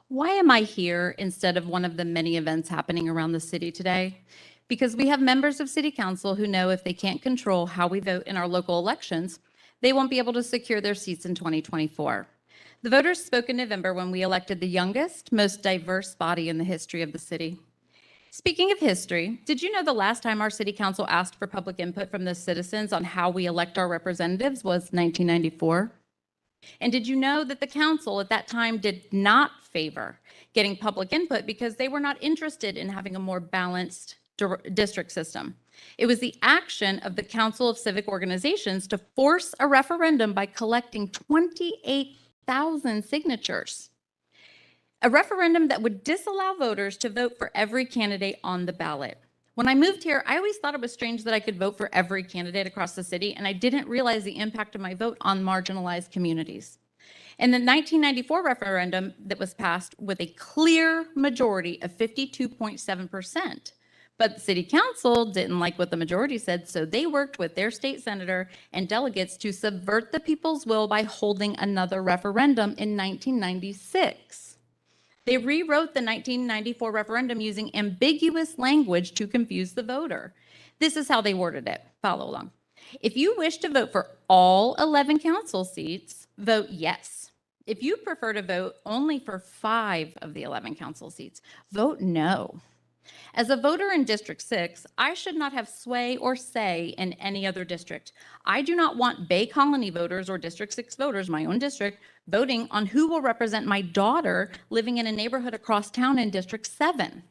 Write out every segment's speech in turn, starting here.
Why am I here instead of one of the many events happening around the city today? Because we have members of City Council who know if they can't control how we vote in our local elections, they won't be able to secure their seats in 2024. The voters spoke in November when we elected the youngest, most diverse body in the history of the city. Speaking of history, did you know the last time our City Council asked for public input from the citizens on how we elect our representatives was 1994? And did you know that the council at that time did not favor getting public input because they were not interested in having a more balanced district system? It was the action of the Council of Civic Organizations to force a referendum by collecting 28,000 signatures. A referendum that would disallow voters to vote for every candidate on the ballot. When I moved here, I always thought it was strange that I could vote for every candidate across the city, and I didn't realize the impact of my vote on marginalized communities. In the 1994 referendum that was passed with a clear majority of 52.7%, but the city council didn't like what the majority said, so they worked with their state senator and delegates to subvert the people's will by holding another referendum in 1996. They rewrote the 1994 referendum using ambiguous language to confuse the voter. This is how they worded it. Follow along. If you wish to vote for all 11 council seats, vote yes. If you prefer to vote only for 5 of the 11 council seats, vote no. As a voter in District 6, I should not have sway or say in any other district. I do not want Bay Colony voters or District 6 voters, my own district, voting on who will represent my daughter living in a neighborhood across town in District 7.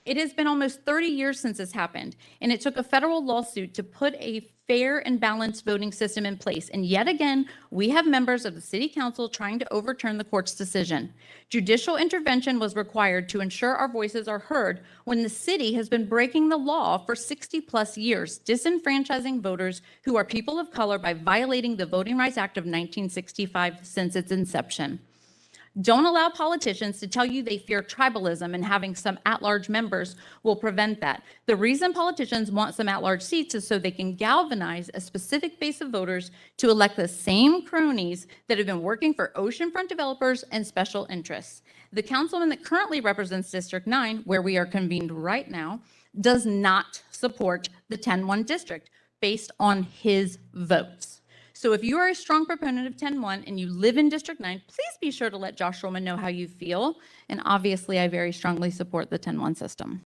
It has been almost 30 years since this happened, and it took a federal lawsuit to put a fair and balanced voting system in place. And yet again, we have members of the City Council trying to overturn the court's decision. Judicial intervention was required to ensure our voices are heard when the city has been breaking the law for 60 plus years, disenfranchising voters who are people of color by violating the Voting Rights Act of 1965 since its inception. Don't allow politicians to tell you they fear tribalism and having some at-large members will prevent that. The reason politicians want some at-large seats is so they can galvanize a specific base of voters to elect the same cronies that have been working for oceanfront developers and special interests. The councilman that currently represents District 9, where we are convened right now, does not support the 10-1 district based on his votes. So if you are a strong proponent of 10-1 and you live in District 9, please be sure to let Josh Roman know how you feel. And obviously, I very strongly support the 10-1 system.